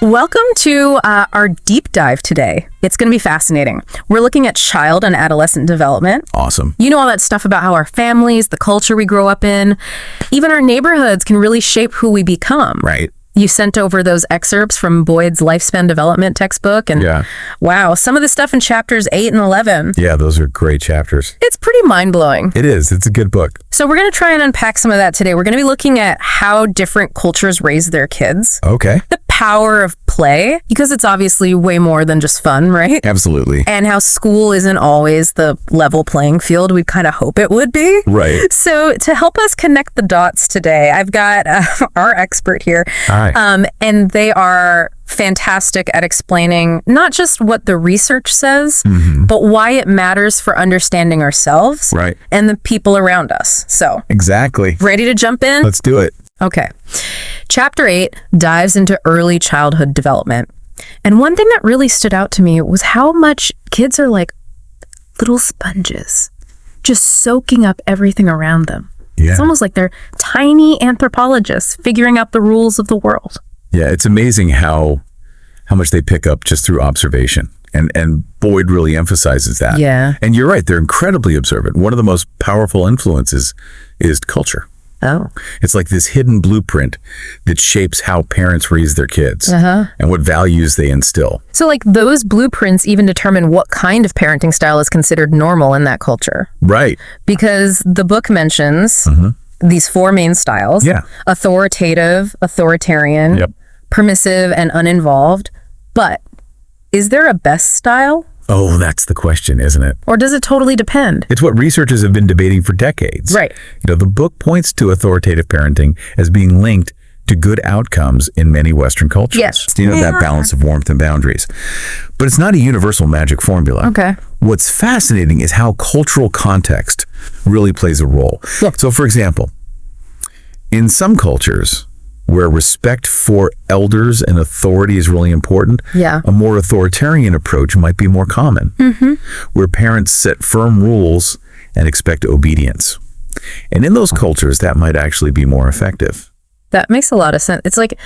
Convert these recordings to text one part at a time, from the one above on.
Welcome to our deep dive today. It's going to be fascinating. We're looking at child and adolescent development. Awesome. You know all that stuff about how our families, the culture we grow up in, even our neighborhoods can really shape who we become. Right. You sent over those excerpts from Boyd's Lifespan Development textbook, and wow, some of the stuff in chapters 8 and 11. Yeah, those are great chapters. It's pretty mind-blowing. It is. It's a good book. So we're going to try and unpack some of that today. We're going to be looking at how different cultures raise their kids. Okay. The power of play, because it's obviously way more than just fun, right? Absolutely. And how school isn't always the level playing field we kind of hope it would be. Right. So to help us connect the dots today, I've got our expert here. Hi. And they are fantastic at explaining not just what the research says, but why it matters for understanding ourselves and the people around us. So exactly. Ready to jump in? Let's do it. Okay. Chapter 8 dives into early childhood development. And one thing that really stood out to me was how much kids are like little sponges, just soaking up everything around them. Yeah. It's almost like they're tiny anthropologists figuring out the rules of the world. Yeah, it's amazing how much they pick up just through observation. And Boyd really emphasizes that. Yeah. And you're right, they're incredibly observant. One of the most powerful influences is culture. Oh. It's like this hidden blueprint that shapes how parents raise their kids and what values they instill. So like those blueprints even determine what kind of parenting style is considered normal in that culture. Right. Because the book mentions these four main styles. Yeah. Authoritative, authoritarian, permissive, and uninvolved. But is there a best style? Oh, that's the question, isn't it? Or does it totally depend? It's what researchers have been debating for decades. Right. You know, the book points to authoritative parenting as being linked to good outcomes in many Western cultures. Yes. You know, that balance of warmth and boundaries. But it's not a universal magic formula. Okay. What's fascinating is how cultural context really plays a role. Yeah. So, for example, in some cultures where respect for elders and authority is really important, a more authoritarian approach might be more common, where parents set firm rules and expect obedience. And in those cultures, that might actually be more effective. That makes a lot of sense. It's like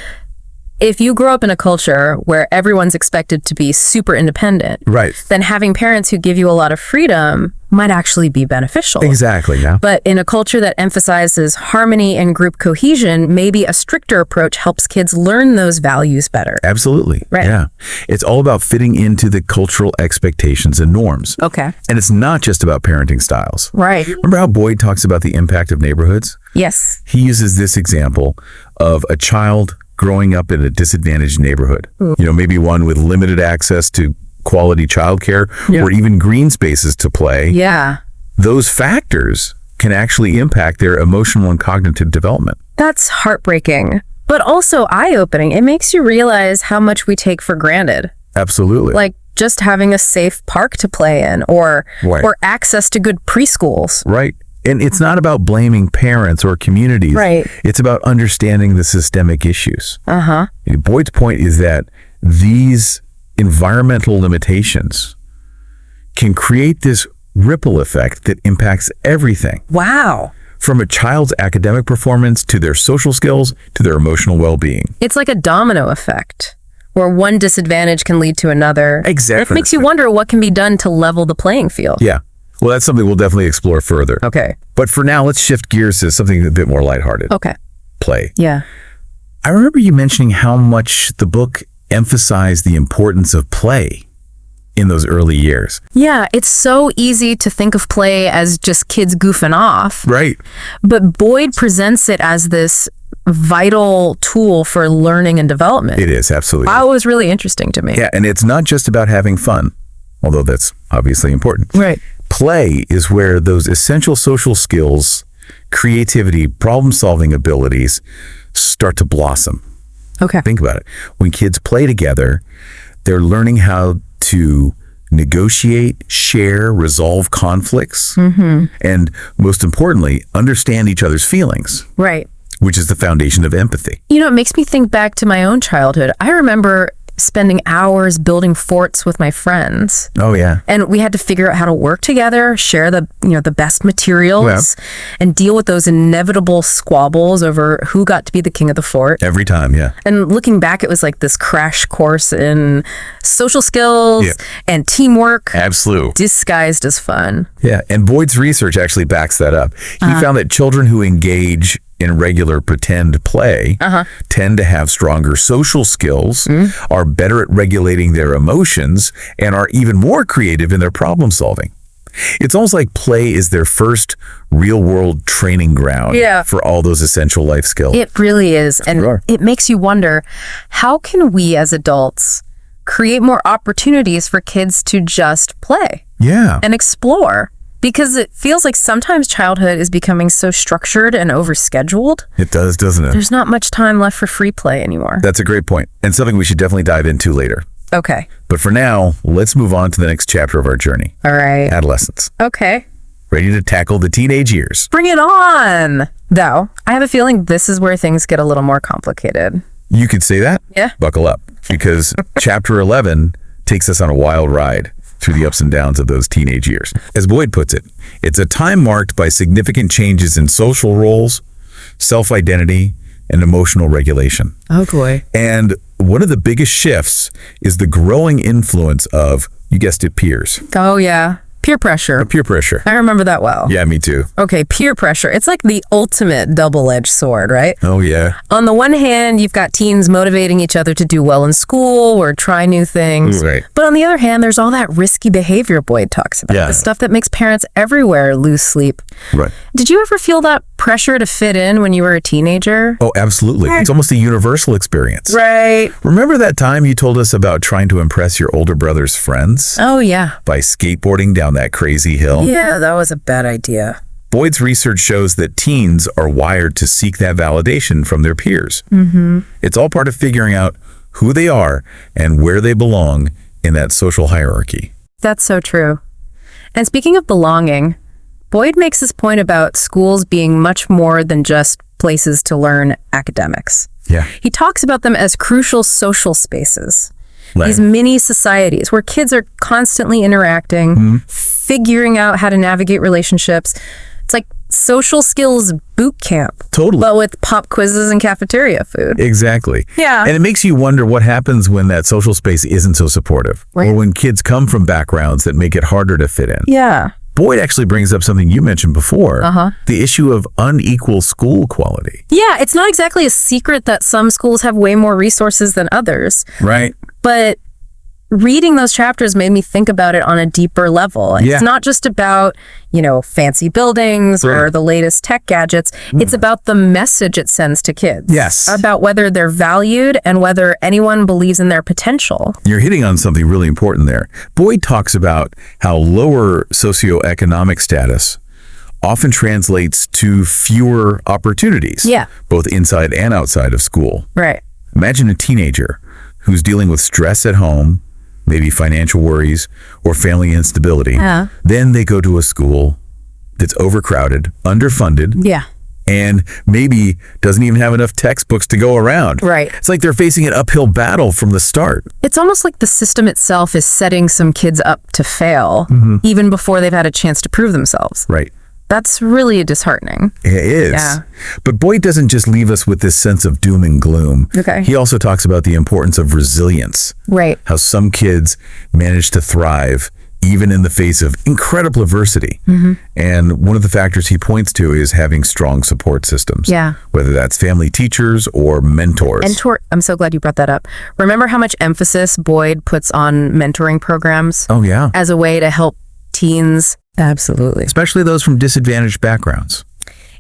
if you grow up in a culture where everyone's expected to be super independent, then having parents who give you a lot of freedom might actually be beneficial. Exactly, yeah. But in a culture that emphasizes harmony and group cohesion, maybe a stricter approach helps kids learn those values better. Absolutely. Right. Yeah. It's all about fitting into the cultural expectations and norms. Okay. And it's not just about parenting styles. Right. Remember how Boyd talks about the impact of neighborhoods? Yes. He uses this example of a child growing up in a disadvantaged neighborhood. You know, maybe one with limited access to quality childcare or even green spaces to play. Yeah. Those factors can actually impact their emotional and cognitive development. That's heartbreaking, but also eye-opening. It makes you realize how much we take for granted. Absolutely. Like just having a safe park to play in or access to good preschools. Right. And it's not about blaming parents or communities. Right. It's about understanding the systemic issues. Boyd's point is that these environmental limitations can create this ripple effect that impacts everything. Wow. From a child's academic performance to their social skills to their emotional well-being. It's like a domino effect where one disadvantage can lead to another. Exactly. It makes you wonder what can be done to level the playing field. Yeah. Well, that's something we'll definitely explore further. Okay. But for now, let's shift gears to something a bit more lighthearted. Okay. Play. Yeah. I remember you mentioning how much the book emphasized the importance of play in those early years. Yeah, it's so easy to think of play as just kids goofing off. Right. But Boyd presents it as this vital tool for learning and development. It is, absolutely. Wow, it was really interesting to me. Yeah, and it's not just about having fun, although that's obviously important. Right. Play is where those essential social skills, creativity, problem-solving abilities start to blossom. Okay. Think about it. When kids play together, they're learning how to negotiate, share, resolve conflicts, and most importantly, understand each other's feelings. Right. Which is the foundation of empathy. You know, it makes me think back to my own childhood. I remember spending hours building forts with my friends. Oh, yeah. And we had to figure out how to work together, share the best materials, and deal with those inevitable squabbles over who got to be the king of the fort. Every time, yeah. And looking back, it was like this crash course in social skills and teamwork. Absolutely. Disguised as fun. Yeah, and Boyd's research actually backs that up. He found that children who engage in regular pretend play tend to have stronger social skills, are better at regulating their emotions, and are even more creative in their problem solving. It's almost like play is their first real-world training ground for all those essential life skills. It really is. And it makes you wonder, how can we as adults create more opportunities for kids to just play and explore? Because it feels like sometimes childhood is becoming so structured and overscheduled. It does, doesn't it? There's not much time left for free play anymore. That's a great point, and something we should definitely dive into later. Okay. But for now, let's move on to the next chapter of our journey. All right. Adolescence. Okay. Ready to tackle the teenage years. Bring it on! Though, I have a feeling this is where things get a little more complicated. You could say that? Yeah. Buckle up, because chapter 11 takes us on a wild ride through the ups and downs of those teenage years. As Boyd puts it, it's a time marked by significant changes in social roles, self-identity, and emotional regulation. Oh, boy. And one of the biggest shifts is the growing influence of, you guessed it, peers. Oh, yeah. Peer pressure. Peer pressure. I remember that well. Yeah, me too. Okay, peer pressure. It's like the ultimate double-edged sword, right? Oh, yeah. On the one hand, you've got teens motivating each other to do well in school or try new things. Right. But on the other hand, there's all that risky behavior Boyd talks about. Yeah. The stuff that makes parents everywhere lose sleep. Right. Did you ever feel that pressure to fit in when you were a teenager? Oh, absolutely. It's almost a universal experience. Right. Remember that time you told us about trying to impress your older brother's friends? Oh, yeah. By skateboarding down that crazy hill? Yeah, that was a bad idea. Boyd's research shows that teens are wired to seek that validation from their peers. It's all part of figuring out who they are and where they belong in that social hierarchy. That's so true. And speaking of belonging, Boyd makes this point about schools being much more than just places to learn academics. Yeah. He talks about them as crucial social spaces. Right. These mini societies where kids are constantly interacting, figuring out how to navigate relationships. It's like social skills boot camp. Totally. But with pop quizzes and cafeteria food. Exactly. Yeah. And it makes you wonder what happens when that social space isn't so supportive. Right. Or when kids come from backgrounds that make it harder to fit in. Yeah. Boyd actually brings up something you mentioned before, the issue of unequal school quality. Yeah, it's not exactly a secret that some schools have way more resources than others. Right. But reading those chapters made me think about it on a deeper level. It's not just about, fancy buildings or the latest tech gadgets. It's about the message it sends to kids. Yes. About whether they're valued and whether anyone believes in their potential. You're hitting on something really important there. Boyd talks about how lower socioeconomic status often translates to fewer opportunities. Yeah. Both inside and outside of school. Right. Imagine a teenager who's dealing with stress at home, maybe financial worries or family instability. Yeah. Then they go to a school that's overcrowded, underfunded, Yeah. and maybe doesn't even have enough textbooks to go around. Right. It's like they're facing an uphill battle from the start. It's almost like the system itself is setting some kids up to fail, even before they've had a chance to prove themselves. Right. That's really disheartening. It is. Yeah. But Boyd doesn't just leave us with this sense of doom and gloom. Okay. He also talks about the importance of resilience. Right. How some kids manage to thrive even in the face of incredible adversity. And one of the factors he points to is having strong support systems. Yeah. Whether that's family teachers or mentors. I'm so glad you brought that up. Remember how much emphasis Boyd puts on mentoring programs? Oh, yeah. As a way to help teens? Absolutely. Especially those from disadvantaged backgrounds.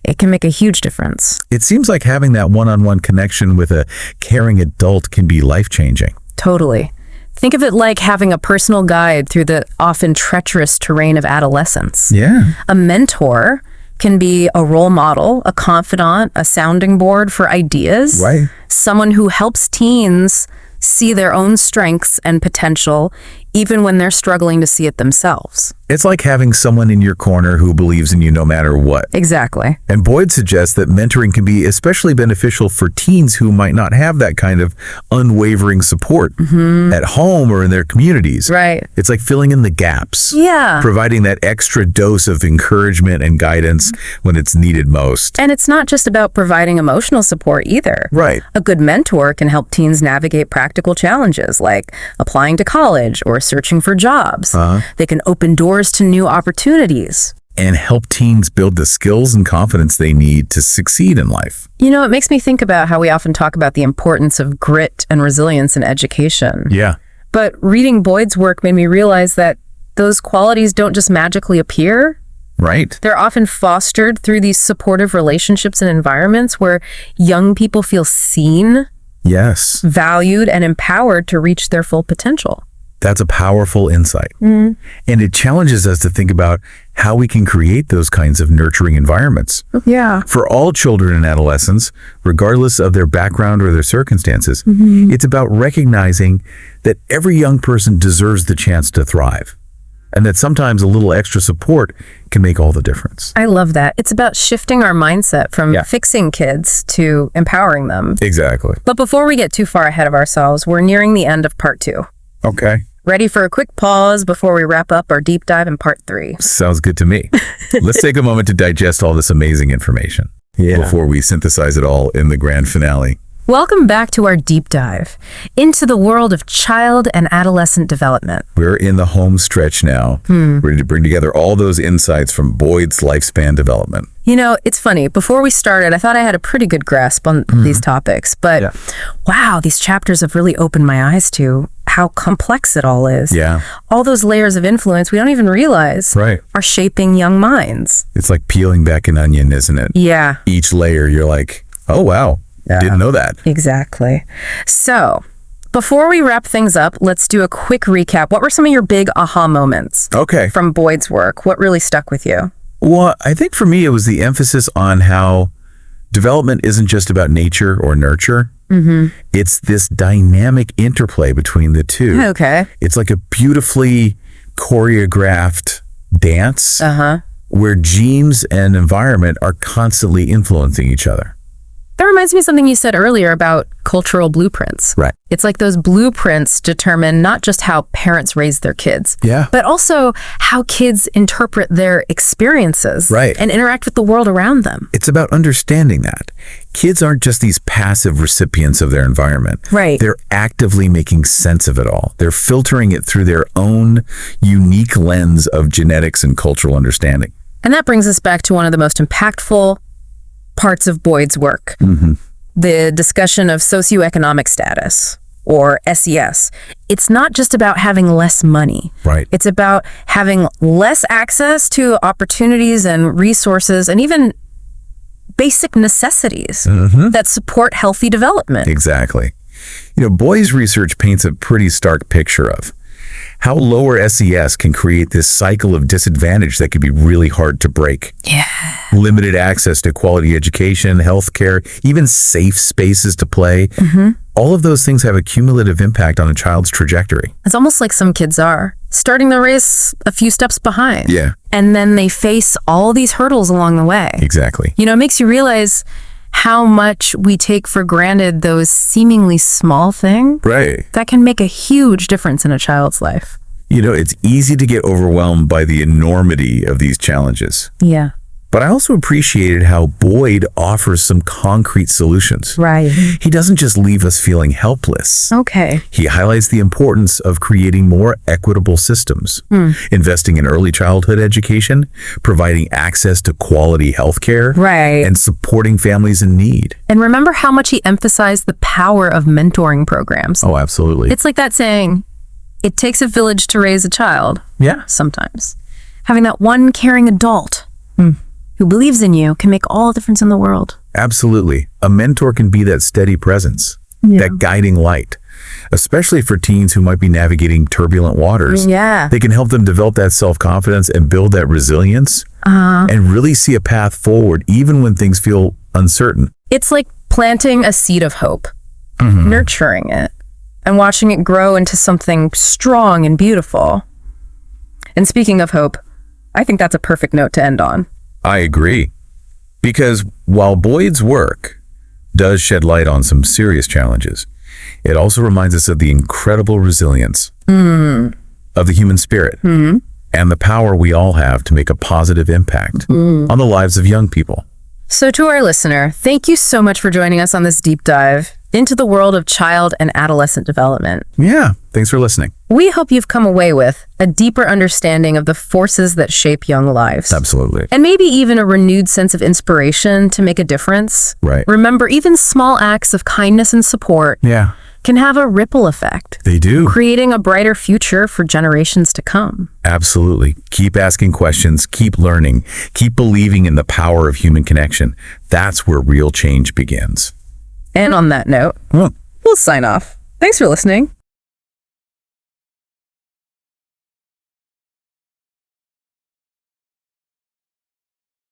It can make a huge difference. It seems like having that one-on-one connection with a caring adult can be life-changing. Totally. Think of it like having a personal guide through the often treacherous terrain of adolescence. Yeah. A mentor can be a role model, a confidant, a sounding board for ideas. Right. Someone who helps teens see their own strengths and potential, even when they're struggling to see it themselves. It's like having someone in your corner who believes in you no matter what. Exactly. And Boyd suggests that mentoring can be especially beneficial for teens who might not have that kind of unwavering support at home or in their communities. Right. It's like filling in the gaps. Yeah. Providing that extra dose of encouragement and guidance when it's needed most. And it's not just about providing emotional support either. Right. A good mentor can help teens navigate practical challenges like applying to college or searching for jobs. They can open doors to new opportunities. And help teens build the skills and confidence they need to succeed in life. You know, it makes me think about how we often talk about the importance of grit and resilience in education. Yeah. But reading Boyd's work made me realize that those qualities don't just magically appear. Right. They're often fostered through these supportive relationships and environments where young people feel seen, yes, valued, and empowered to reach their full potential. That's a powerful insight. And it challenges us to think about how we can create those kinds of nurturing environments. Yeah. For all children and adolescents, regardless of their background or their circumstances, it's about recognizing that every young person deserves the chance to thrive. And that sometimes a little extra support can make all the difference. I love that. It's about shifting our mindset from fixing kids to empowering them. Exactly. But before we get too far ahead of ourselves, we're nearing the end of part 2. Okay. Ready for a quick pause before we wrap up our deep dive in part 3? Sounds good to me. Let's take a moment to digest all this amazing information before we synthesize it all in the grand finale. Welcome back to our deep dive into the world of child and adolescent development. We're in the home stretch now, ready to bring together all those insights from Boyd's lifespan development. You know, it's funny. Before we started, I thought I had a pretty good grasp on these topics, but wow, these chapters have really opened my eyes to how complex it all is. Yeah. All those layers of influence we don't even realize are shaping young minds. It's like peeling back an onion, isn't it? Yeah. Each layer, you're like, oh, wow. Didn't know that. Exactly. So, before we wrap things up, let's do a quick recap. What were some of your big aha moments from Boyd's work? What really stuck with you? Well, I think for me, it was the emphasis on how development isn't just about nature or nurture. It's this dynamic interplay between the two. Okay. It's like a beautifully choreographed dance where genes and environment are constantly influencing each other. That reminds me of something you said earlier about cultural blueprints. Right. It's like those blueprints determine not just how parents raise their kids, but also how kids interpret their experiences and interact with the world around them. It's about understanding that. Kids aren't just these passive recipients of their environment. Right. They're actively making sense of it all. They're filtering it through their own unique lens of genetics and cultural understanding. And that brings us back to one of the most impactful parts of Boyd's work, the discussion of socioeconomic status, or SES. It's not just about having less money. Right. It's about having less access to opportunities and resources and even basic necessities that support healthy development. Exactly. You know, Boyd's research paints a pretty stark picture of how lower SES can create this cycle of disadvantage that can be really hard to break. Yeah. Limited access to quality education, healthcare, even safe spaces to play. All of those things have a cumulative impact on a child's trajectory. It's almost like some kids are starting the race a few steps behind. Yeah. And then they face all these hurdles along the way. Exactly. You know, it makes you realize how much we take for granted those seemingly small things that can make a huge difference in a child's life. You know, it's easy to get overwhelmed by the enormity of these challenges. Yeah. But I also appreciated how Boyd offers some concrete solutions. Right. He doesn't just leave us feeling helpless. Okay. He highlights the importance of creating more equitable systems, investing in early childhood education, providing access to quality healthcare, and supporting families in need. And remember how much he emphasized the power of mentoring programs. Oh, absolutely. It's like that saying, it takes a village to raise a child. Yeah. Sometimes. Having that one caring adult who believes in you can make all the difference in the world. Absolutely. A mentor can be that steady presence, that guiding light, especially for teens who might be navigating turbulent waters. Yeah. They can help them develop that self-confidence and build that resilience and really see a path forward even when things feel uncertain. It's like planting a seed of hope, nurturing it, and watching it grow into something strong and beautiful. And speaking of hope, I think that's a perfect note to end on. I agree. Because while Boyd's work does shed light on some serious challenges, it also reminds us of the incredible resilience of the human spirit and the power we all have to make a positive impact on the lives of young people. So to our listener, thank you so much for joining us on this deep dive into the world of child and adolescent development. Yeah, thanks for listening. We hope you've come away with a deeper understanding of the forces that shape young lives. Absolutely. And maybe even a renewed sense of inspiration to make a difference. Right. Remember, even small acts of kindness and support can have a ripple effect. They do. Creating a brighter future for generations to come. Absolutely. Keep asking questions, keep learning, keep believing in the power of human connection. That's where real change begins. And on that note, we'll sign off. Thanks for listening.